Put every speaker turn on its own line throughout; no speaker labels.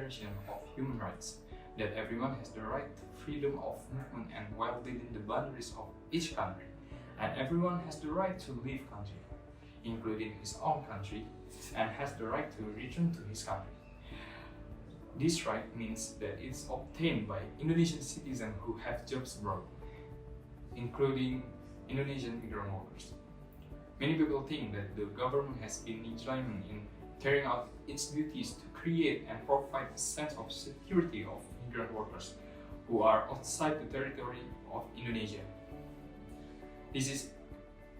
Declaration of Human Rights that everyone has the right to freedom of movement and while within the boundaries of each country, and everyone has the right to leave country, including his own country, and has the right to return to his country. This right means that it's obtained by Indonesian citizens who have jobs abroad, including Indonesian migrant workers. Many people think that the government has been negligent in carrying out its duties to create and provide a sense of security of migrant workers who are outside the territory of Indonesia. This is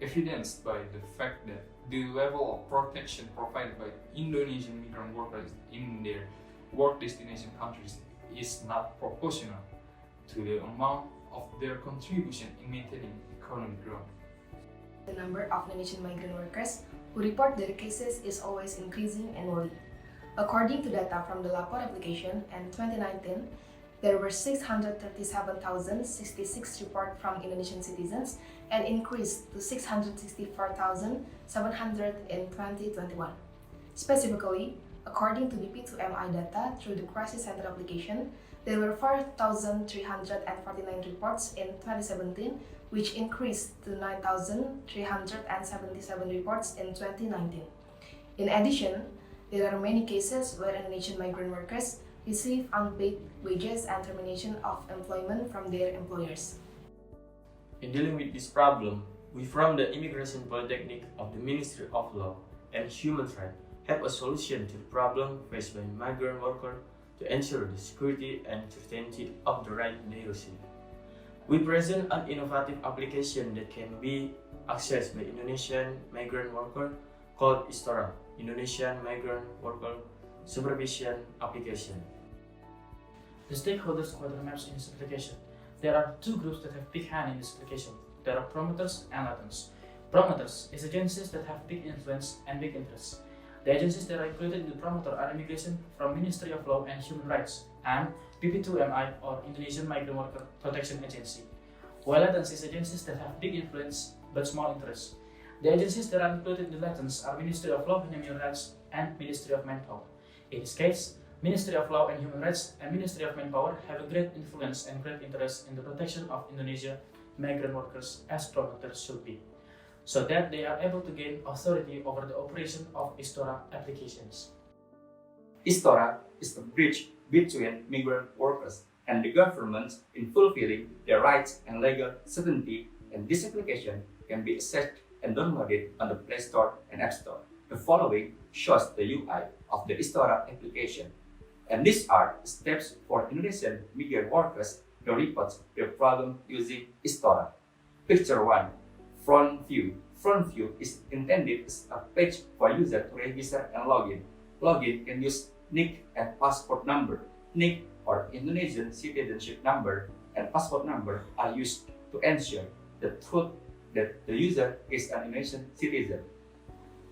evidenced by the fact that the level of protection provided by Indonesian migrant workers in their work destination countries is not proportional to the amount of their contribution in maintaining economic growth.
The number of Indonesian migrant workers who report their cases is always increasing annually. According to data from the Lapor application in 2019, there were 637,066 reports from Indonesian citizens and increased to 664,700 in 2021. Specifically, according to the P2MI data through the Crisis Center application, there were 4,349 reports in 2017, which increased to 9,377 reports in 2019. In addition, there are many cases where Indonesian migrant workers receive unpaid wages and termination of employment from their employers.
In dealing with this problem, we from the Immigration Polytechnic of the Ministry of Law and Human Rights have a solution to the problem faced by migrant workers to ensure the security and certainty of the right they receive. We present an innovative application that can be accessed by Indonesian migrant workers called Istora, Indonesian Migrant Worker Supervision Application.
The stakeholders quadrant maps in this application. There are two groups that have big hand in this application. There are promoters and latents. Promoters is agencies that have big influence and big interests. The agencies that are included in the promoter are Immigration from Ministry of Law and Human Rights and PP2MI or Indonesian Migrant Worker Protection Agency. While latents is agencies that have big influence but small interests. The agencies that are included in the latents are Ministry of Law and Human Rights and Ministry of Manpower. In this case, Ministry of Law and Human Rights and Ministry of Manpower have a great influence and great interest in the protection of Indonesia migrant workers as promoters should be, so that they are able to gain authority over the operation of Istora applications.
Istora is the bridge between migrant workers and the government in fulfilling their rights and legal certainty, and this application can be accessed and downloaded on the Play Store and App Store. The following shows the UI of the Istora application, and these are steps for Indonesian migrant workers to report their problem using Istora. Picture 1. Front view. Front view is intended as a page for user to register and login. Login can use NIC and passport number. NIC or Indonesian citizenship number and passport number are used to ensure the truth that the user is an Indonesian citizen.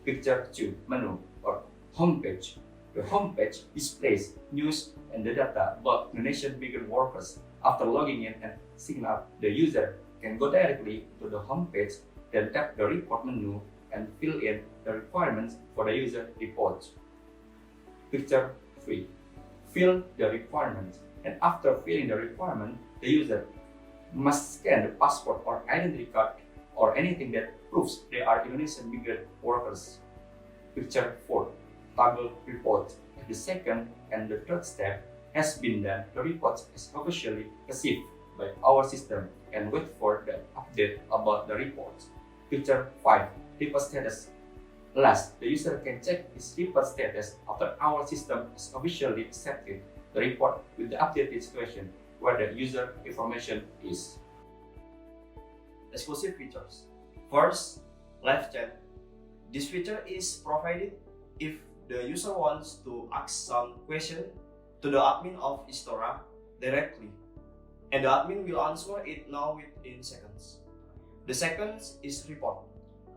Picture 2. Menu or homepage. The homepage displays news and the data about Indonesian migrant workers. After logging in and signing up, the user can go directly to the homepage, then tap the report menu and fill in the requirements for the user report. Picture 3. Fill the requirements, and after filling the requirement, the user must scan the passport or identity card or anything that proves they are Indonesian migrant workers. Picture 4. Toggle report. If the second and the third step has been done, the report is officially received by our system and wait for the update about the report. Picture 5. Report status. Last, the user can check his report status after our system has officially accepted the report with the updated situation where the user information is.
Exclusive features. First, live chat. This feature is provided if the user wants to ask some question to the admin of Istora directly, and the admin will answer it now within seconds. The second is report.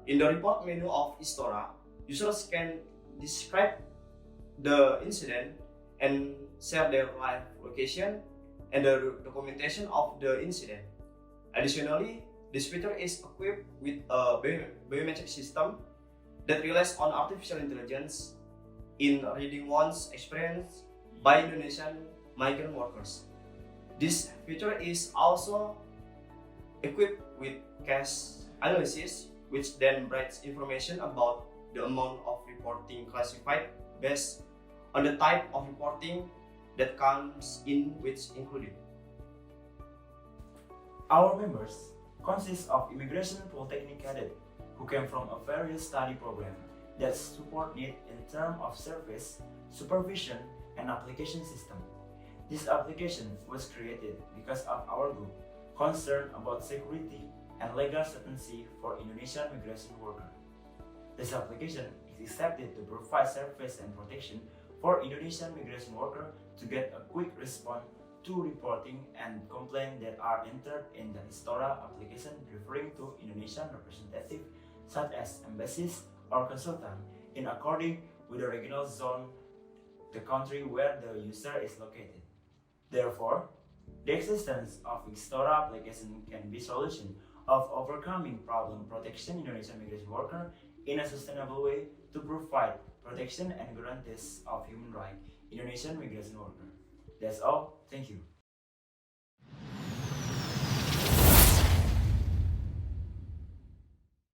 In the report menu of Istora, users can describe the incident and share their live location and the documentation of the incident. Additionally, this feature is equipped with a biometric system that relies on artificial intelligence in reading one's experience by Indonesian migrant workers. This feature is also equipped with case analysis, which then provides information about the amount of reporting classified based on the type of reporting that comes in which included.
Our members consist of immigration Polytechnic cadets who came from a various study program that support need in terms of service, supervision, and application system. This application was created because of our group concerned about security and legal certainty for Indonesian migration workers. This application is accepted to provide service and protection for Indonesian migration workers to get a quick response to reporting and complaints that are entered in the Istora application referring to Indonesian representatives such as embassies or consultants in according with the regional zone, the country where the user is located. Therefore, the existence of Istora application can be solution of overcoming problem protection Indonesian migration worker in a sustainable way to provide protection and guarantees of human rights Indonesian migration worker. That's all. Thank you.